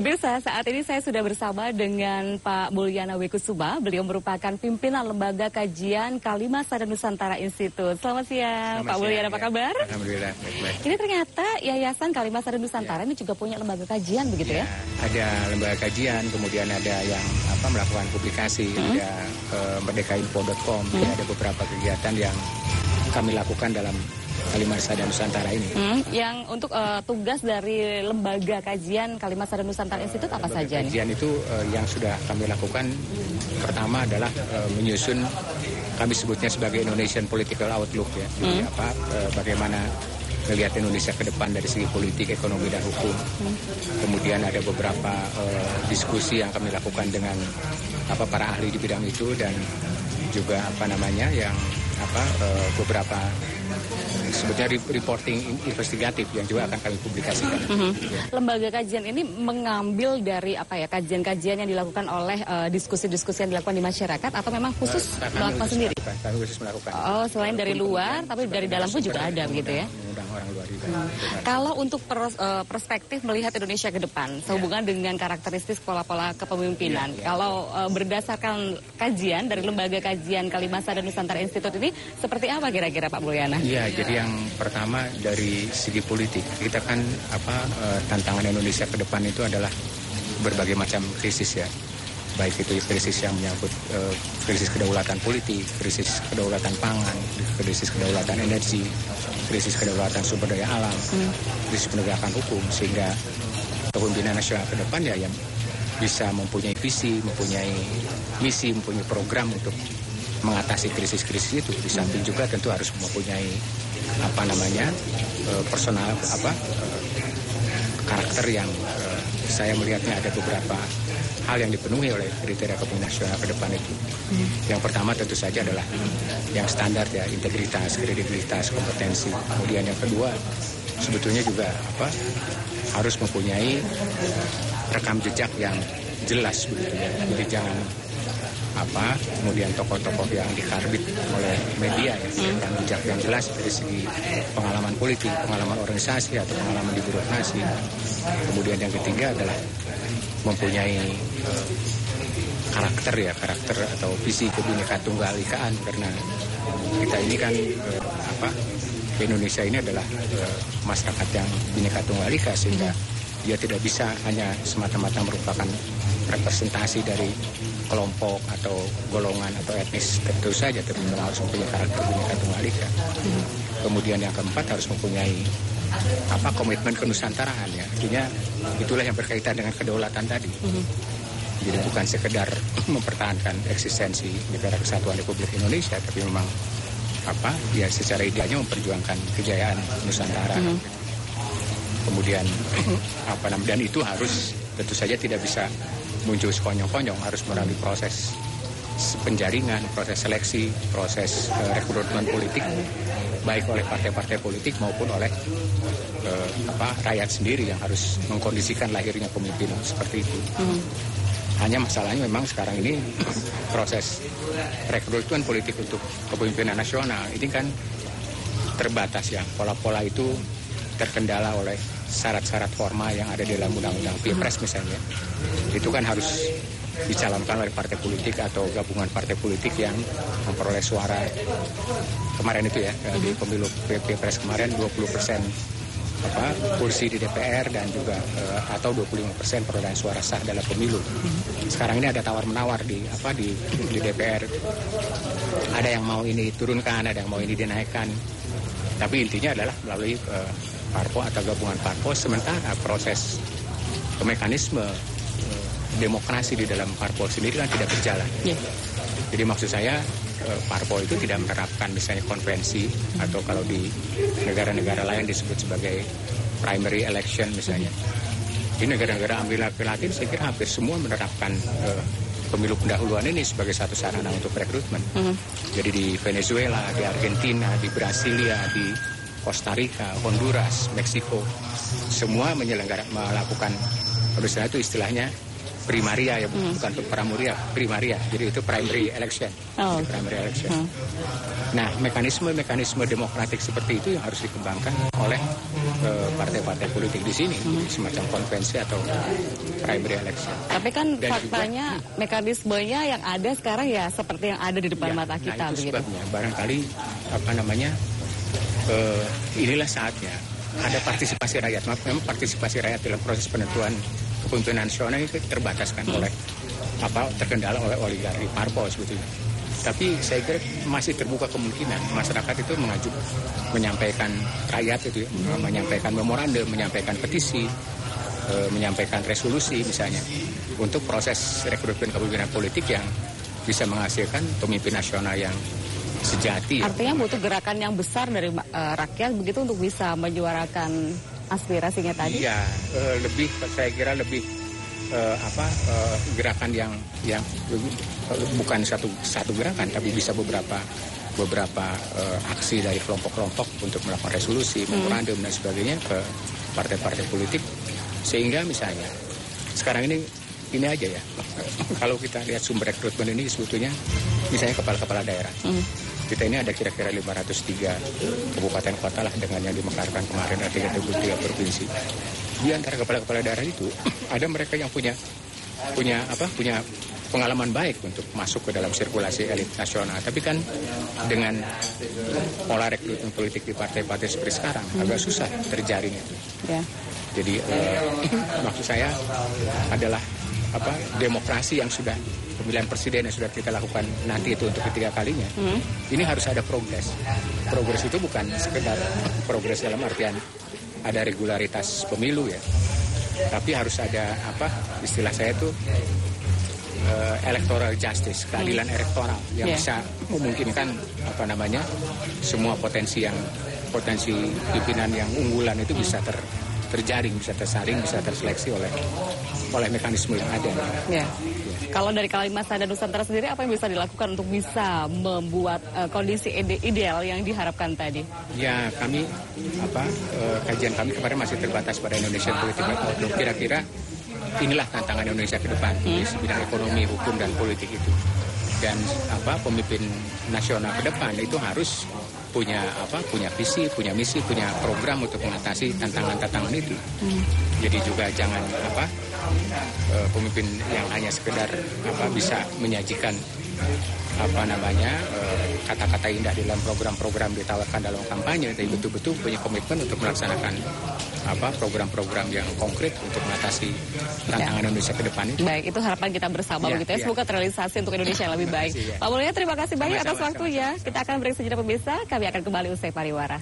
Pemirsa, saat ini saya sudah bersama dengan Pak Mulyana Wekusuma. Beliau merupakan pimpinan Lembaga Kajian Kalimasan dan Nusantara Institute. Selamat siang, Pak Mulyana, apa kabar? Alhamdulillah, baik-baik. Ini ternyata Yayasan Kalimasan dan Nusantara ini juga punya lembaga kajian, begitu ya? Ada lembaga kajian, kemudian ada yang melakukan publikasi, ada merdekainfo.com, ada beberapa kegiatan yang kami lakukan dalam Kalimasan dan Nusantara ini. Yang untuk tugas dari Lembaga Kajian Kalimasan dan Nusantara Institute apa saja? Kajian itu yang sudah kami lakukan pertama adalah menyusun, kami sebutnya sebagai Indonesian Political Outlook ya. Jadi bagaimana melihat Indonesia ke depan dari segi politik, ekonomi dan hukum. Kemudian ada beberapa diskusi yang kami lakukan dengan para ahli di bidang itu dan juga yang beberapa sebetulnya reporting investigatif yang juga akan kami publikasikan. Lembaga kajian ini mengambil dari kajian-kajian yang dilakukan oleh diskusi-diskusi yang dilakukan di masyarakat atau memang khusus melakukan sendiri? Kami khusus melakukan. Oh, selain dari luar, tapi dari dalam pun juga ada begitu ya? Mengundang orang luar juga. Kalau untuk perspektif melihat Indonesia ke depan, sehubungan dengan karakteristik pola-pola kepemimpinan, kalau berdasarkan kajian dari Lembaga Kajian Kalimasan dan Nusantara Institute ini, seperti apa kira-kira Pak Mulyana? Iya, jadi yang pertama dari segi politik, kita kan tantangan Indonesia ke depan itu adalah berbagai macam krisis ya. Baik itu krisis yang menyangkut krisis kedaulatan politik, krisis kedaulatan pangan, krisis kedaulatan energi, krisis kedaulatan sumber daya alam, krisis penegakan hukum, sehingga kepemimpinan nasional ke depan ya yang bisa mempunyai visi, mempunyai misi, mempunyai program untuk mengatasi krisis-krisis itu. Di samping juga tentu harus mempunyai personal karakter yang saya melihatnya ada beberapa hal yang dipenuhi oleh kriteria kepemimpinan nasional ke depan itu. Yang pertama tentu saja adalah yang standar ya, integritas, kredibilitas, kompetensi. Kemudian yang kedua sebetulnya juga harus mempunyai rekam jejak yang jelas begitu ya. Jadi jangan kemudian tokoh-tokoh yang dikarbit oleh media ya, rekam jejak yang jelas dari segi pengalaman politik, pengalaman organisasi atau pengalaman di birokrasi. Kemudian yang ketiga adalah mempunyai karakter atau visi Bhinneka Tunggal Ika, karena kita ini kan Indonesia ini adalah masyarakat yang Bhinneka Tunggal Ika, sehingga dia tidak bisa hanya semata-mata merupakan representasi dari kelompok atau golongan atau etnis tertentu saja, tapi memang harus mempunyai karakter Bhinneka Tunggal Ika. Kemudian yang keempat harus mempunyai komitmen kenusantaraan ya. Artinya itulah yang berkaitan dengan kedaulatan tadi. Jadi bukan sekedar mempertahankan eksistensi Negara Kesatuan Republik Indonesia, tapi memang secara idealnya memperjuangkan kejayaan Nusantara. Kemudian dan itu harus tentu saja tidak bisa muncul sekonyong-konyong, harus melalui proses penjaringan, proses seleksi, proses rekrutmen politik, baik oleh partai-partai politik maupun oleh rakyat sendiri yang harus mengkondisikan lahirnya pemimpin seperti itu. Hanya masalahnya memang sekarang ini proses rekrutmen politik untuk kepemimpinan nasional ini kan terbatas ya. Pola-pola itu terkendala oleh syarat-syarat formal yang ada di dalam undang-undang Pilpres misalnya. Itu kan harus dicalonkan oleh partai politik atau gabungan partai politik yang memperoleh suara kemarin itu ya, di pemilu Pilpres kemarin 20% kursi di DPR dan juga atau 25% perolehan suara sah dalam pemilu. Sekarang ini ada tawar-menawar di DPR. Ada yang mau ini turunkan, ada yang mau ini dinaikkan. Tapi intinya adalah melalui parpol atau gabungan parpol, sementara proses mekanisme demokrasi di dalam parpol sendiri kan tidak berjalan. Jadi maksud saya parpol itu tidak menerapkan misalnya konvensi atau kalau di negara-negara lain disebut sebagai primary election misalnya. Di negara-negara Amerika Latin saya kira hampir semua menerapkan pemilu pendahuluan ini sebagai satu sarana untuk rekrutmen. Jadi di Venezuela, di Argentina, di Brasilia, di Costa Rica, Honduras, Meksiko, semua melakukan, menurut saya itu istilahnya primaria ya, bukan pramuria, primaria. Jadi itu primary election. Primary election. Nah, mekanisme demokratik seperti itu yang harus dikembangkan oleh partai-partai politik di sini, semacam konvensi atau primary election. Tapi kan faktanya mekanismenya yang ada sekarang ya seperti yang ada di depan mata kita. Nah, itu sebabnya barangkali inilah saatnya ada partisipasi rakyat. Memang partisipasi rakyat dalam proses penentuan kepemimpinan nasional itu terbataskan oleh terkendala oleh oligarki parpol sebetulnya. Tapi saya kira masih terbuka kemungkinan masyarakat itu menyampaikan rakyat itu, menyampaikan memorandum, menyampaikan petisi, menyampaikan resolusi misalnya untuk proses rekrutmen kepemimpinan politik yang bisa menghasilkan pemimpin nasional yang sejati. Artinya butuh gerakan yang besar dari rakyat begitu untuk bisa menyuarakan aspirasinya tadi. Iya, saya kira lebih gerakan yang bukan satu gerakan, tapi bisa beberapa aksi dari kelompok-kelompok untuk melakukan resolusi, memorandum dan sebagainya ke partai-partai politik, sehingga misalnya sekarang ini aja ya, kalau kita lihat sumber rekrutmen ini sebetulnya misalnya kepala-kepala daerah. Kita ini ada kira-kira 503 kabupaten kota lah dengan yang dimekarkan kemarin ada 33 provinsi. Di antara kepala-kepala daerah itu ada mereka yang punya pengalaman baik untuk masuk ke dalam sirkulasi elit nasional. Tapi kan dengan pola rekrutmen politik di partai-partai seperti sekarang agak susah terjaring itu. Ya. Jadi maksud saya adalah demokrasi yang sudah pemilihan presiden yang sudah kita lakukan nanti itu untuk ketiga kalinya. Ini harus ada progres. Progres itu bukan sekedar progres dalam artian ada regularitas pemilu ya. Tapi harus ada istilah saya itu electoral justice, keadilan elektoral yang bisa memungkinkan semua potensi pimpinan yang unggulan itu bisa terjaring, bisa tersaring, bisa terseleksi oleh mekanisme yang ada. Ya. Kalau dari Kalimantan dan Nusantara sendiri apa yang bisa dilakukan untuk bisa membuat kondisi ideal yang diharapkan tadi? Ya, kajian kami kemarin masih terbatas pada Indonesian Political Outlook. Kira-kira inilah tantangan Indonesia ke depan di bidang ekonomi, hukum dan politik itu. Dan pemimpin nasional ke depan itu harus punya visi, punya misi, punya program untuk mengatasi tantangan-tantangan itu. Jadi juga jangan pemimpin yang hanya sekedar bisa menyajikan kata-kata indah dalam program-program ditawarkan dalam kampanye, tapi betul-betul punya komitmen untuk melaksanakan program-program yang konkret untuk mengatasi tantangan Indonesia ke depan itu. Baik, itu harapan kita bersama begitu ya. Semoga terrealisasi untuk Indonesia yang lebih baik. Pak Mulya, terima kasih banyak atas waktunya. Kita akan break sejenak pemirsa, kami akan kembali usai pariwara.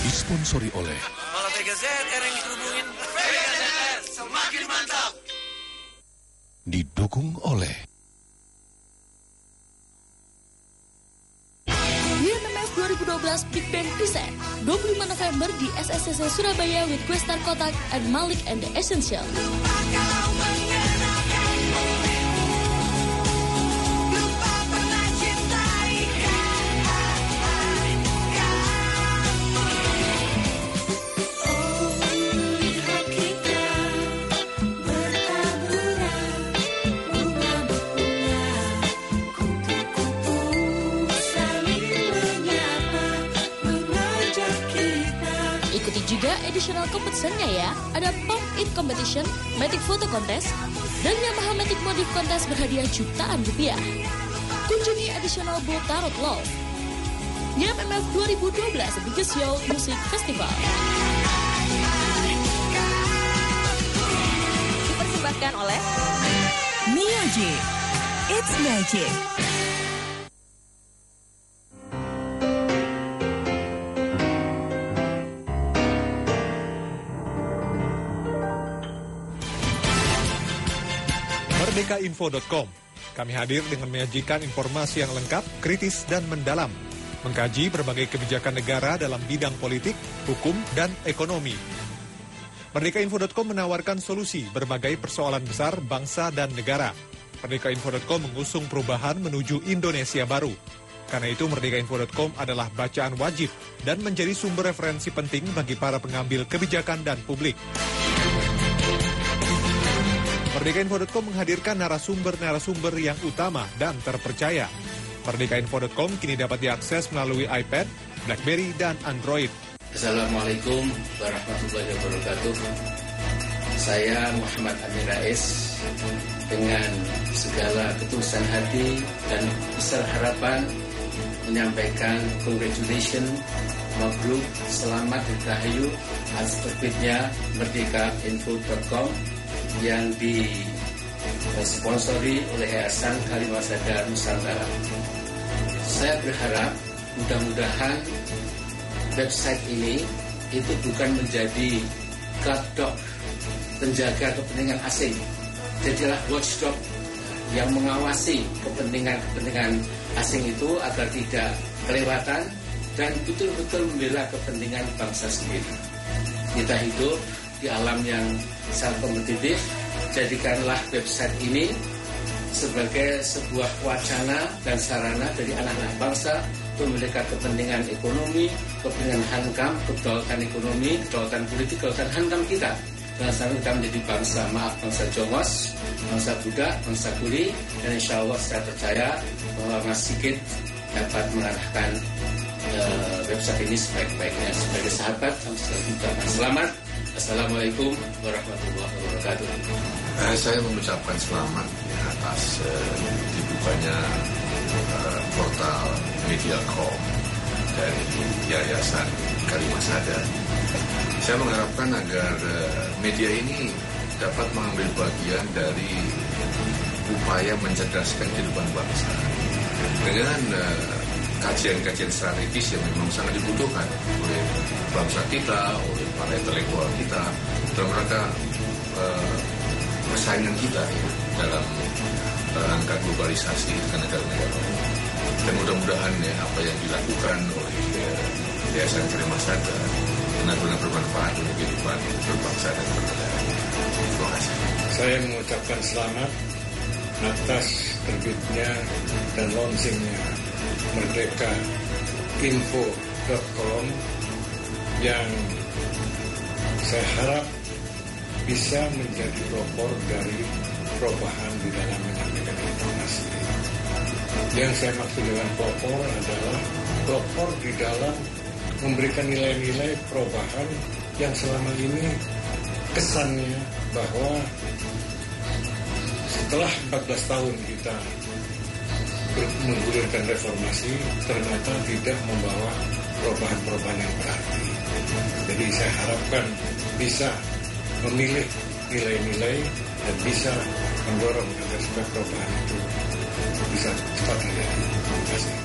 Disponsori oleh Malah Vega ZR yang dihubungin. Vega ZR semakin mantap. Didukung oleh YMMF 2012 Big Band Present 25 November di SSCC Surabaya with Questar Kotak and Malik and the Essential. Juga additional competition-nya ya. Ada Pop It Competition, Matic Photo Contest, dan Yamaha Matic Modif Contest berhadiah jutaan rupiah. Kunjungi additional Bowl Tarot Love. YMMF 2012 Biggest Show Music Festival. Dipersembahkan oleh Music. It's Magic. Merdekainfo.com. Kami hadir dengan menyajikan informasi yang lengkap, kritis, dan mendalam. Mengkaji berbagai kebijakan negara dalam bidang politik, hukum, dan ekonomi. Merdekainfo.com menawarkan solusi berbagai persoalan besar bangsa dan negara. Merdekainfo.com mengusung perubahan menuju Indonesia baru. Karena itu Merdekainfo.com adalah bacaan wajib dan menjadi sumber referensi penting bagi para pengambil kebijakan dan publik. Merdekainfo.com menghadirkan narasumber-narasumber yang utama dan terpercaya. Merdekainfo.com kini dapat diakses melalui iPad, BlackBerry, dan Android. Assalamualaikum warahmatullahi wabarakatuh. Saya Muhammad Amin Rais dengan segala ketulusan hati dan besar harapan menyampaikan congratulations, mabruk, selamat dirgahayu atas terbitnya Merdekainfo.com yang disponsori oleh Yayasan Kalimasada Nusantara. Saya berharap mudah-mudahan website ini itu bukan menjadi guard penjaga kepentingan asing. Jadilah watchdog yang mengawasi kepentingan asing itu agar tidak kelewatan dan betul-betul membela kepentingan bangsa sendiri. Kita hidup di alam yang sangat kompetitif, jadikanlah website ini sebagai sebuah wacana dan sarana dari anak-anak bangsa untuk membela kepentingan ekonomi, kepentingan hankam, kedaulatan ekonomi, kedaulatan politik, kedaulatan hankam kita. Dan sampai kita menjadi bangsa Jongos, bangsa Buddha, bangsa Kuli, dan insya Allah saya percaya bahwa Mas Sigit dapat mengarahkan website ini sebaik-baiknya. Sebagai sahabat, kami mengucapkan selamat. Assalamualaikum warahmatullahi wabarakatuh. Saya mengucapkan selamat atas dibukanya portal Mediacom dari Yayasan Kalimasada. Saya mengharapkan agar media ini dapat mengambil bagian dari upaya mencerdaskan kehidupan bangsa dengan kajian-kajian strategis yang memang sangat dibutuhkan oleh bangsa kita, oleh para intelektual kita, dalam rangka persaingan kita dalam angka globalisasi dengan negara-negara. Dan mudah-mudahan apa yang dilakukan oleh Yayasan Kalimasada benar-benar bermanfaat untuk kehidupan berbangsa dan bernegara. Terima kasih. Saya mengucapkan selamat atas terbitnya dan launchingnya Merdekainfo.com yang saya harap bisa menjadi pelopor dari perubahan di dalam menyampaikan informasi. Yang saya maksud dengan pelopor adalah pelopor di dalam memberikan nilai-nilai perubahan yang selama ini kesannya bahwa setelah 14 tahun kita menggulirkan reformasi, ternyata tidak membawa perubahan-perubahan yang berarti. Jadi saya harapkan bisa memilih nilai-nilai dan bisa mendorong agar supaya perubahan itu bisa cepat terjadi. Terima kasih.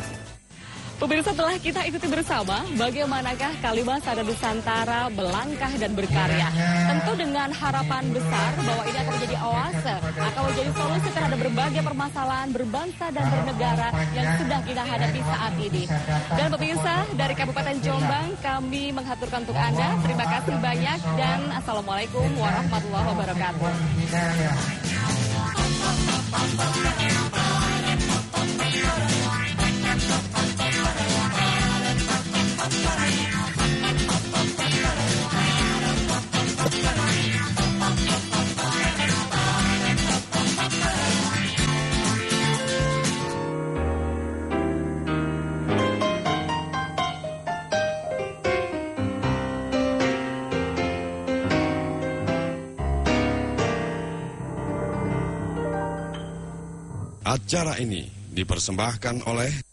Pemirsa, telah kita ikuti bersama bagaimanakah Kalimasada Nusantara melangkah dan berkarya. Tentu dengan harapan besar bahwa ini akan menjadi oase, akan menjadi solusi terhadap berbagai permasalahan berbangsa dan bernegara yang sedang kita hadapi saat ini. Dan pemirsa, dari Kabupaten Jombang kami menghaturkan untuk Anda. Terima kasih banyak dan Assalamualaikum warahmatullahi wabarakatuh. Acara ini dipersembahkan oleh